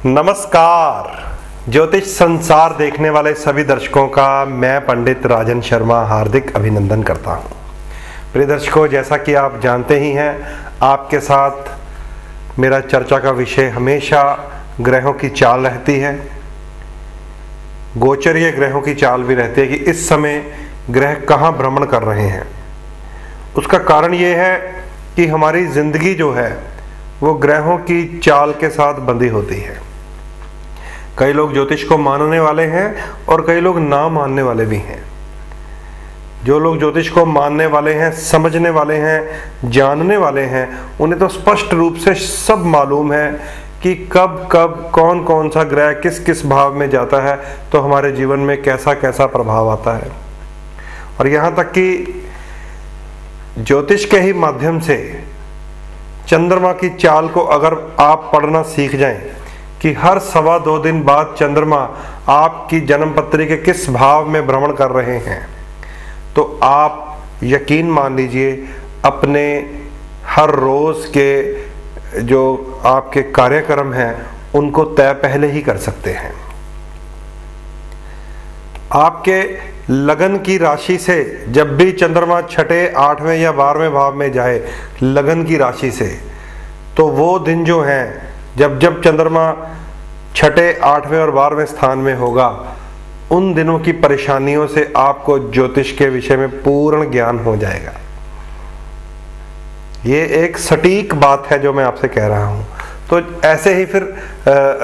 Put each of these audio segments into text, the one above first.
नमस्कार। ज्योतिष संसार देखने वाले सभी दर्शकों का मैं पंडित राजन शर्मा हार्दिक अभिनंदन करता हूं। प्रिय दर्शकों, जैसा कि आप जानते ही हैं, आपके साथ मेरा चर्चा का विषय हमेशा ग्रहों की चाल रहती है। गोचरीय ग्रहों की चाल भी रहती है कि इस समय ग्रह कहाँ भ्रमण कर रहे हैं। उसका कारण ये है कि हमारी जिंदगी जो है वो ग्रहों की चाल के साथ बंधी होती है। कई लोग ज्योतिष को मानने वाले हैं और कई लोग ना मानने वाले भी हैं। जो लोग ज्योतिष को मानने वाले हैं, समझने वाले हैं, जानने वाले हैं, उन्हें तो स्पष्ट रूप से सब मालूम है कि कब कब कौन कौन सा ग्रह किस किस भाव में जाता है तो हमारे जीवन में कैसा कैसा प्रभाव आता है। और यहाँ तक कि ज्योतिष के ही माध्यम से चंद्रमा की चाल को अगर आप पढ़ना सीख जाएं कि हर 1.25 दिन बाद चंद्रमा आपकी जन्मपत्री के किस भाव में भ्रमण कर रहे हैं, तो आप यकीन मान लीजिए अपने हर रोज के जो आपके कार्यक्रम हैं उनको तय पहले ही कर सकते हैं। आपके लगन की राशि से जब भी चंद्रमा 6, 8वें या 12वें भाव में जाए लगन की राशि से, तो वो दिन जो हैं जब जब चंद्रमा 6, 8वें और 12वें स्थान में होगा, उन दिनों की परेशानियों से आपको ज्योतिष के विषय में पूर्ण ज्ञान हो जाएगा। ये एक सटीक बात है जो मैं आपसे कह रहा हूं। तो ऐसे ही फिर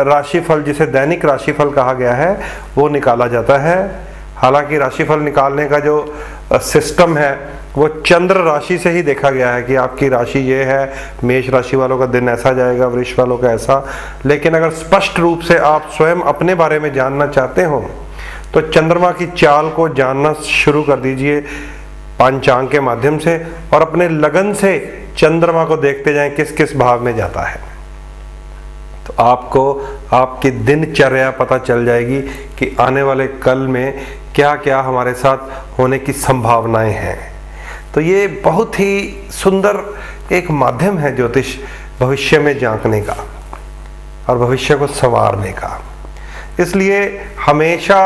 राशिफल, जिसे दैनिक राशिफल कहा गया है, वो निकाला जाता है। हालांकि राशिफल निकालने का जो सिस्टम है वो चंद्र राशि से ही देखा गया है कि आपकी राशि ये है, मेष राशि वालों का दिन ऐसा जाएगा, वृष वालों का ऐसा। लेकिन अगर स्पष्ट रूप से आप स्वयं अपने बारे में जानना चाहते हो तो चंद्रमा की चाल को जानना शुरू कर दीजिए पंचांग के माध्यम से, और अपने लगन से चंद्रमा को देखते जाएं किस किस भाव में जाता है। तो आपको आपकी दिनचर्या पता चल जाएगी कि आने वाले कल में क्या क्या हमारे साथ होने की संभावनाएं हैं। तो ये बहुत ही सुंदर एक माध्यम है ज्योतिष भविष्य में झांकने का और भविष्य को संवारने का। इसलिए हमेशा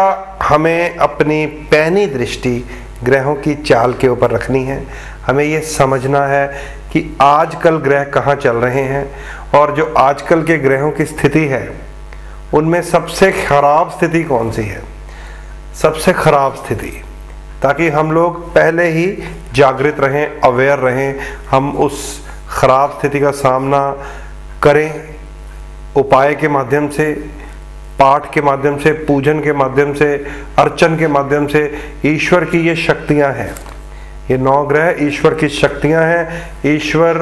हमें अपनी पैनी दृष्टि ग्रहों की चाल के ऊपर रखनी है। हमें ये समझना है कि आजकल ग्रह कहाँ चल रहे हैं, और जो आजकल के ग्रहों की स्थिति है उनमें सबसे खराब स्थिति कौन सी है, सबसे खराब स्थिति, ताकि हम लोग पहले ही जागृत रहें, अवेयर रहें, हम उस खराब स्थिति का सामना करें। उपाय के माध्यम से, पाठ के माध्यम से, पूजन के माध्यम से, अर्चन के माध्यम से। ईश्वर की ये शक्तियां हैं, ये 9 ग्रह ईश्वर की शक्तियां हैं। ईश्वर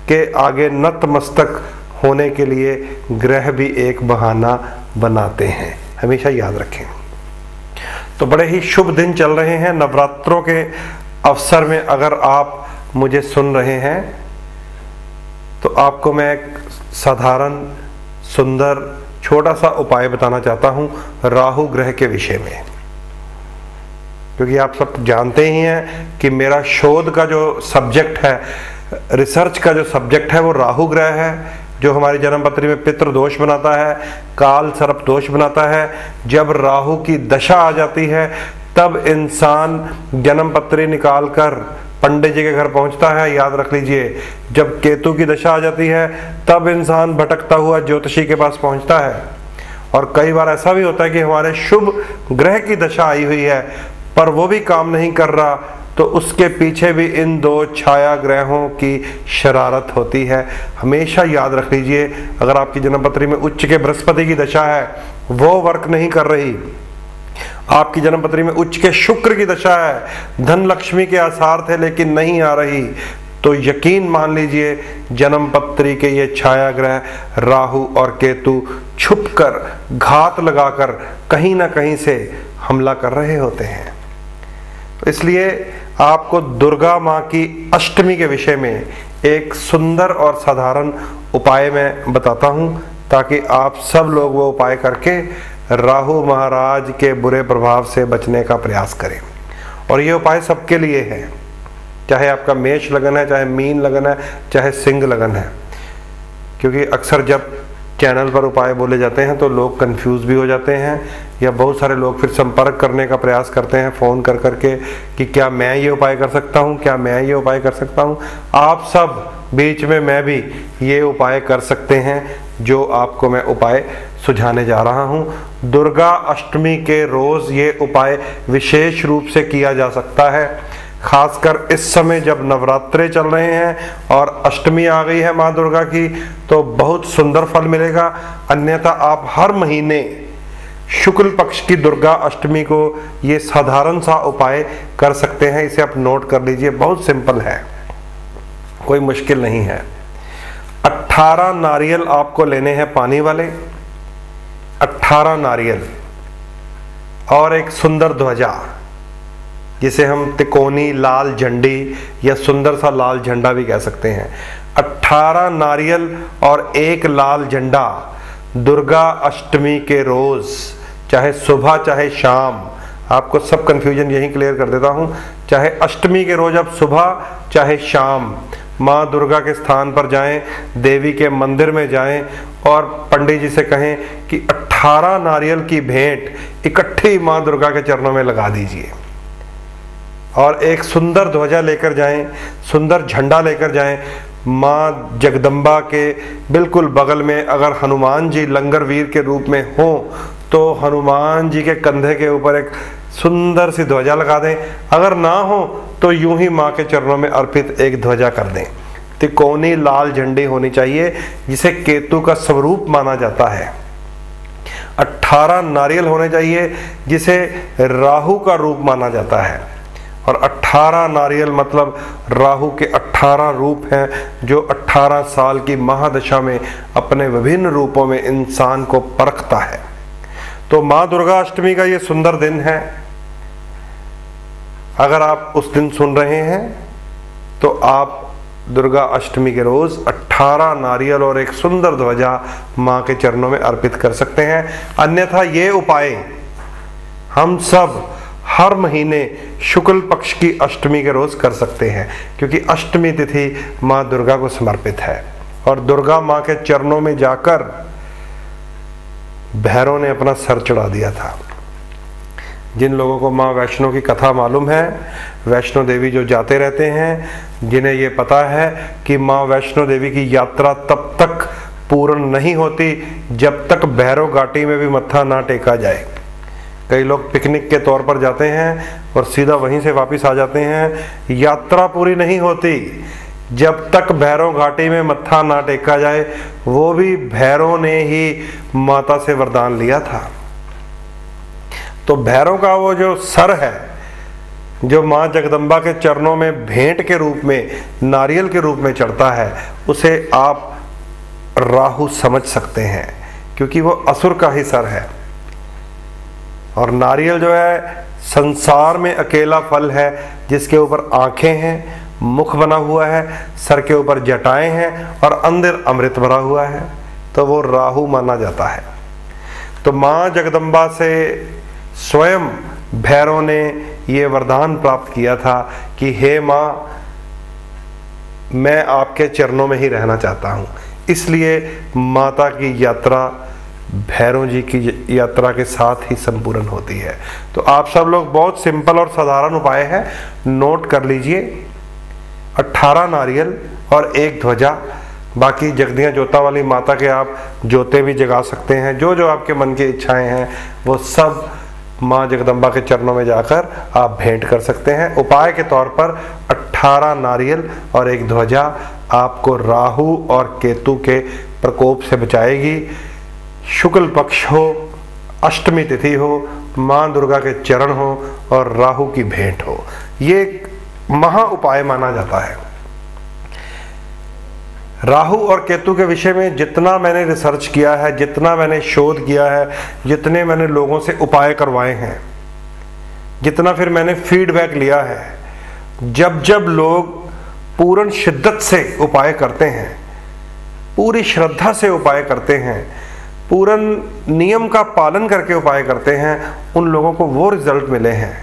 के आगे नतमस्तक होने के लिए ग्रह भी एक बहाना बनाते हैं, हमेशा याद रखें। तो बड़े ही शुभ दिन चल रहे हैं नवरात्रों के अवसर में। अगर आप मुझे सुन रहे हैं तो आपको मैं एक साधारण सुंदर छोटा सा उपाय बताना चाहता हूं राहु ग्रह के विषय में, क्योंकि आप सब जानते ही हैं कि मेरा शोध का जो सब्जेक्ट है, रिसर्च का जो सब्जेक्ट है, वो राहु ग्रह है, जो हमारी जन्मपत्री में पितृ दोष बनाता है, काल सर्प दोष बनाता है। जब राहु की दशा आ जाती है तब इंसान जन्मपत्री निकालकर पंडित जी के घर पहुंचता है। याद रख लीजिए, जब केतु की दशा आ जाती है तब इंसान भटकता हुआ ज्योतिषी के पास पहुंचता है। और कई बार ऐसा भी होता है कि हमारे शुभ ग्रह की दशा आई हुई है पर वो भी काम नहीं कर रहा, तो उसके पीछे भी इन 2 छाया ग्रहों की शरारत होती है। हमेशा याद रख लीजिए, अगर आपकी जन्मपत्री में उच्च के बृहस्पति की दशा है, वो वर्क नहीं कर रही, आपकी जन्मपत्री में उच्च के शुक्र की दशा है, धन लक्ष्मी के आसार थे लेकिन नहीं आ रही, तो यकीन मान लीजिए जन्मपत्री के ये छाया ग्रह राहु और केतु छुपकर, घात लगाकर कहीं ना कहीं से हमला कर रहे होते हैं। तो इसलिए आपको दुर्गा माँ की अष्टमी के विषय में एक सुंदर और साधारण उपाय मैं बताता हूँ, ताकि आप सब लोग वो उपाय करके राहु महाराज के बुरे प्रभाव से बचने का प्रयास करें। और ये उपाय सबके लिए है, चाहे आपका मेष लगन है, चाहे मीन लगन है, चाहे सिंह लगन है। क्योंकि अक्सर जब चैनल पर उपाय बोले जाते हैं तो लोग कंफ्यूज भी हो जाते हैं, या बहुत सारे लोग फिर संपर्क करने का प्रयास करते हैं फ़ोन कर करके कि क्या मैं ये उपाय कर सकता हूँ, क्या मैं ये उपाय कर सकता हूँ। आप सब बीच में मैं भी ये उपाय कर सकते हैं जो आपको मैं उपाय सुझाने जा रहा हूँ। दुर्गा अष्टमी के रोज़ ये उपाय विशेष रूप से किया जा सकता है, खासकर इस समय जब नवरात्रे चल रहे हैं और अष्टमी आ गई है माँ दुर्गा की, तो बहुत सुंदर फल मिलेगा। अन्यथा आप हर महीने शुक्ल पक्ष की दुर्गा अष्टमी को ये साधारण सा उपाय कर सकते हैं। इसे आप नोट कर लीजिए, बहुत सिंपल है, कोई मुश्किल नहीं है। 18 नारियल आपको लेने हैं पानी वाले, 18 नारियल और एक सुंदर ध्वजा, जिसे हम तिकोनी लाल झंडी या सुंदर सा लाल झंडा भी कह सकते हैं। 18 नारियल और एक लाल झंडा दुर्गा अष्टमी के रोज, चाहे सुबह चाहे शाम, आपको सब कंफ्यूजन यही क्लियर कर देता हूँ, चाहे अष्टमी के रोज आप सुबह चाहे शाम माँ दुर्गा के स्थान पर जाएं, देवी के मंदिर में जाएं और पंडित जी से कहें कि 18 नारियल की भेंट इकट्ठी माँ दुर्गा के चरणों में लगा दीजिए और एक सुंदर ध्वजा लेकर जाएं, सुंदर झंडा लेकर जाएं। माँ जगदम्बा के बिल्कुल बगल में अगर हनुमान जी लंगर वीर के रूप में हो तो हनुमान जी के कंधे के ऊपर एक सुंदर सी ध्वजा लगा दें, अगर ना हो तो यूं ही माँ के चरणों में अर्पित एक ध्वजा कर दें। तिकोनी लाल झंडी होनी चाहिए जिसे केतु का स्वरूप माना जाता है। 18 नारियल होने चाहिए जिसे राहु का रूप माना जाता है, और 18 नारियल मतलब राहु के 18 रूप हैं जो 18 साल की महादशा में अपने विभिन्न रूपों में इंसान को परखता है। तो माँ दुर्गा अष्टमी का ये सुंदर दिन है। अगर आप उस दिन सुन रहे हैं तो आप दुर्गा अष्टमी के रोज 18 नारियल और एक सुंदर ध्वजा माँ के चरणों में अर्पित कर सकते हैं। अन्यथा ये उपाय हम सब हर महीने शुक्ल पक्ष की अष्टमी के रोज कर सकते हैं, क्योंकि अष्टमी तिथि माँ दुर्गा को समर्पित है। और दुर्गा माँ के चरणों में जाकर भैरव ने अपना सर चढ़ा दिया था। जिन लोगों को माँ वैष्णो की कथा मालूम है, वैष्णो देवी जो जाते रहते हैं, जिन्हें ये पता है कि माँ वैष्णो देवी की यात्रा तब तक पूर्ण नहीं होती जब तक भैरव घाटी में भी मत्था ना टेका जाए। कई लोग पिकनिक के तौर पर जाते हैं और सीधा वहीं से वापस आ जाते हैं। यात्रा पूरी नहीं होती जब तक भैरव घाटी में मत्था ना टेका जाए। वो भी भैरव ने ही माता से वरदान लिया था। तो भैरव का वो जो सर है, जो माँ जगदम्बा के चरणों में भेंट के रूप में, नारियल के रूप में चढ़ता है, उसे आप राहु समझ सकते हैं, क्योंकि वो असुर का ही सर है। और नारियल जो है संसार में अकेला फल है जिसके ऊपर आंखें हैं, मुख बना हुआ है, सर के ऊपर जटाएं हैं और अंदर अमृत भरा हुआ है, तो वो राहु माना जाता है। तो माँ जगदम्बा से स्वयं भैरव ने ये वरदान प्राप्त किया था कि हे माँ, मैं आपके चरणों में ही रहना चाहता हूँ। इसलिए माता की यात्रा भैरव जी की यात्रा के साथ ही संपूर्ण होती है। तो आप सब लोग, बहुत सिंपल और साधारण उपाय है, नोट कर लीजिए। 18 नारियल और एक ध्वजा, बाकी जगदियाँ जोता वाली माता के आप जोते भी जगा सकते हैं। जो जो आपके मन की इच्छाएं हैं वो सब माँ जगदम्बा के चरणों में जाकर आप भेंट कर सकते हैं। उपाय के तौर पर 18 नारियल और एक ध्वजा आपको राहु और केतु के प्रकोप से बचाएगी। शुक्ल पक्ष हो, अष्टमी तिथि हो, माँ दुर्गा के चरण हो और राहु की भेंट हो, ये एक महा उपाय माना जाता है। राहु और केतु के विषय में जितना मैंने रिसर्च किया है, जितना मैंने शोध किया है, जितने मैंने लोगों से उपाय करवाए हैं, जितना फिर मैंने फीडबैक लिया है, जब जब लोग पूर्ण शिद्दत से उपाय करते हैं, पूरी श्रद्धा से उपाय करते हैं, पूर्ण नियम का पालन करके उपाय करते हैं, उन लोगों को वो रिजल्ट मिले हैं,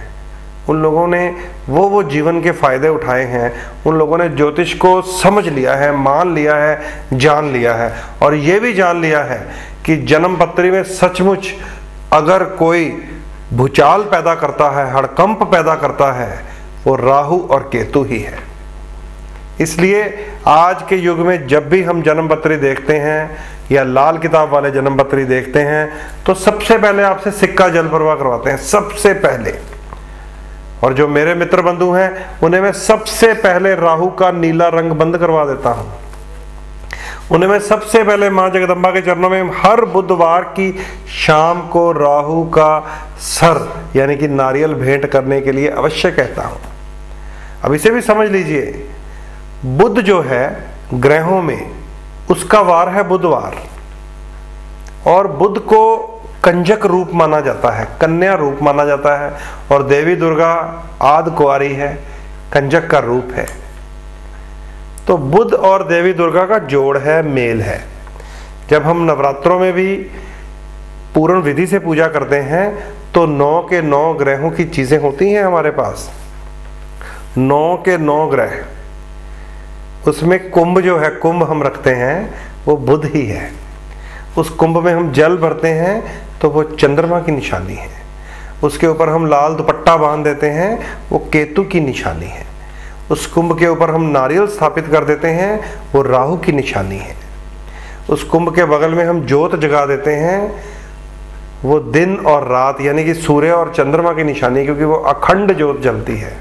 उन लोगों ने वो जीवन के फायदे उठाए हैं, उन लोगों ने ज्योतिष को समझ लिया है, मान लिया है, जान लिया है, और ये भी जान लिया है कि जन्म पत्री में सचमुच अगर कोई भूचाल पैदा करता है, हड़कंप पैदा करता है, वो राहु और केतु ही है। इसलिए आज के युग में जब भी हम जन्म पत्री देखते हैं या लाल किताब वाले जन्म पत्री देखते हैं, तो सबसे पहले आपसे सिक्का जल प्रवाह करवाते हैं, सबसे पहले। और जो मेरे मित्र बंधु हैं उन्हें मैं सबसे पहले राहु का नीला रंग बंद करवा देता हूं। उन्हें मैं सबसे पहले मां जगदम्बा के चरणों में हर बुधवार की शाम को राहु का सर यानी कि नारियल भेंट करने के लिए अवश्य कहता हूं। अब इसे भी समझ लीजिए, बुध जो है ग्रहों में, उसका वार है बुधवार, और बुध को कंजक रूप माना जाता है, कन्या रूप माना जाता है, और देवी दुर्गा आद कुंवारी है, कंजक का रूप है। तो बुध और देवी दुर्गा का जोड़ है, मेल है। जब हम नवरात्रों में भी पूर्ण विधि से पूजा करते हैं तो 9 के 9 ग्रहों की चीजें होती हैं हमारे पास, 9 के 9 ग्रह। उसमें कुंभ जो है, कुंभ हम रखते हैं वो बुध ही है। उस कुंभ में हम जल भरते हैं तो वो चंद्रमा की निशानी है। उसके ऊपर हम लाल दुपट्टा बांध देते हैं, वो केतु की निशानी है। उस कुंभ के ऊपर हम नारियल स्थापित कर देते हैं, वो राहु की निशानी है। उस कुंभ के बगल में हम ज्योत जगा देते हैं, वो दिन और रात यानी कि सूर्य और चंद्रमा की निशानी, क्योंकि वो अखंड ज्योत जलती है।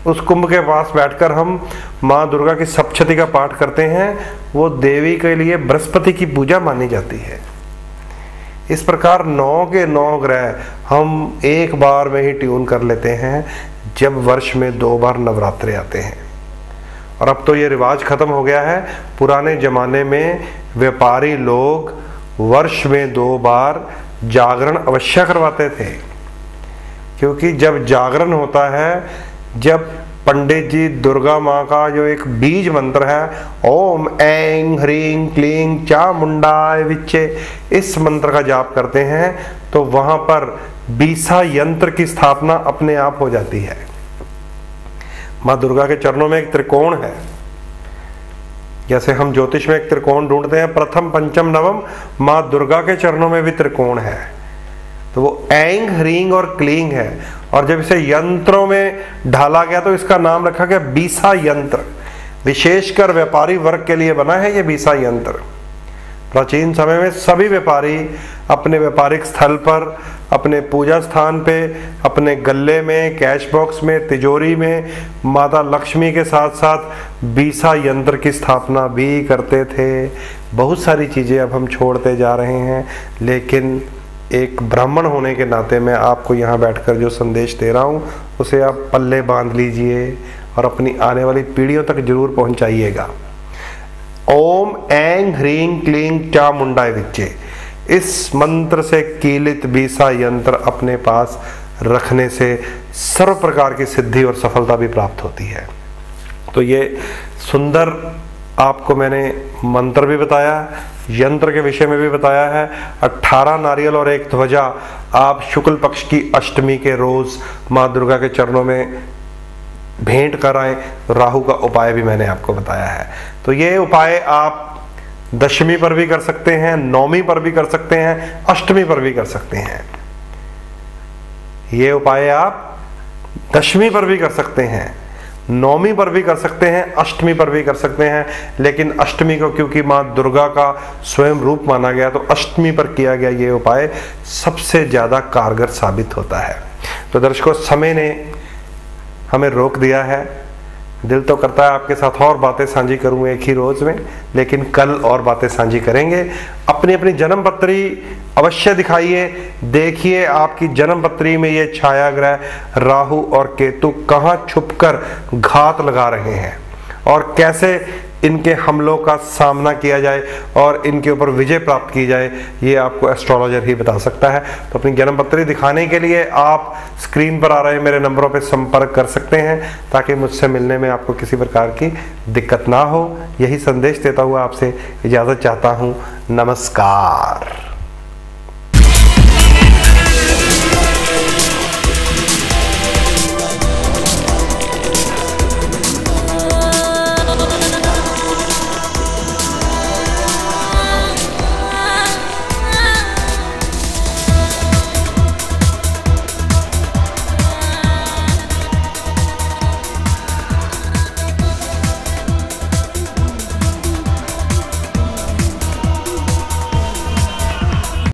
उस कुंभ के पास बैठकर हम माँ दुर्गा की सप्तशती का पाठ करते हैं, वो देवी के लिए बृहस्पति की पूजा मानी जाती है। इस प्रकार 9 के 9 ग्रह हम एक बार में ही ट्यून कर लेते हैं जब वर्ष में 2 बार नवरात्रे आते हैं। और अब तो ये रिवाज खत्म हो गया है। पुराने जमाने में व्यापारी लोग वर्ष में 2 बार जागरण अवश्य करवाते थे, क्योंकि जब जागरण होता है, जब पंडित जी दुर्गा माँ का जो एक बीज मंत्र है, ओम ऐं ह्रीं क्लीं चामुंडाय विच्चे, इस मंत्र का जाप करते हैं तो वहां पर बीसा यंत्र की स्थापना अपने आप हो जाती है। माँ दुर्गा के चरणों में एक त्रिकोण है, जैसे हम ज्योतिष में एक त्रिकोण ढूंढते हैं, प्रथम पंचम नवम, माँ दुर्गा के चरणों में भी त्रिकोण है। तो वो ऐंग ह्रीं और क्लींग है, और जब इसे यंत्रों में ढाला गया तो इसका नाम रखा गया बीसा यंत्र। विशेषकर व्यापारी वर्ग के लिए बना है ये बीसा यंत्र। प्राचीन समय में सभी व्यापारी अपने व्यापारिक स्थल पर, अपने पूजा स्थान पे, अपने गल्ले में, कैश बॉक्स में, तिजोरी में माता लक्ष्मी के साथ साथ बीसा यंत्र की स्थापना भी करते थे। बहुत सारी चीज़ें अब हम छोड़ते जा रहे हैं, लेकिन एक ब्राह्मण होने के नाते मैं आपको यहाँ बैठकर जो संदेश दे रहा हूँ उसे आप पल्ले बांध लीजिए और अपनी आने वाली पीढ़ियों तक जरूर पहुँचाइएगा। ओम ऐं ह्रीं क्लीं चामुंडाय विच्चे, इस मंत्र से कीलित बीसा यंत्र अपने पास रखने से सर्व प्रकार की सिद्धि और सफलता भी प्राप्त होती है। तो ये सुंदर आपको मैंने मंत्र भी बताया, यंत्र के विषय में भी बताया है। 18 नारियल और 1 ध्वजा आप शुक्ल पक्ष की अष्टमी के रोज माँ दुर्गा के चरणों में भेंट कराएं। राहु का उपाय भी मैंने आपको बताया है। तो ये उपाय आप दशमी पर भी कर सकते हैं, नौमी पर भी कर सकते हैं, अष्टमी पर भी कर सकते हैं। ये उपाय आप दशमी पर भी कर सकते हैं, नौमी पर भी कर सकते हैं, अष्टमी पर भी कर सकते हैं। लेकिन अष्टमी को क्योंकि माँ दुर्गा का स्वयं रूप माना गया तो अष्टमी पर किया गया ये उपाय सबसे ज़्यादा कारगर साबित होता है। तो दर्शकों, समय ने हमें रोक दिया है। दिल तो करता है आपके साथ और बातें साझी करूं एक ही रोज में, लेकिन कल और बातें साझी करेंगे। अपनी अपनी जन्म पत्री अवश्य दिखाइए, देखिए आपकी जन्म पत्री में ये छाया ग्रह राहु और केतु कहाँ छुपकर घात लगा रहे हैं और कैसे इनके हमलों का सामना किया जाए और इनके ऊपर विजय प्राप्त की जाए, ये आपको एस्ट्रोलॉजर ही बता सकता है। तो अपनी जन्म पत्री दिखाने के लिए आप स्क्रीन पर आ रहे मेरे नंबरों पर संपर्क कर सकते हैं, ताकि मुझसे मिलने में आपको किसी प्रकार की दिक्कत ना हो। यही संदेश देता हुआ आपसे इजाज़त चाहता हूँ। नमस्कार।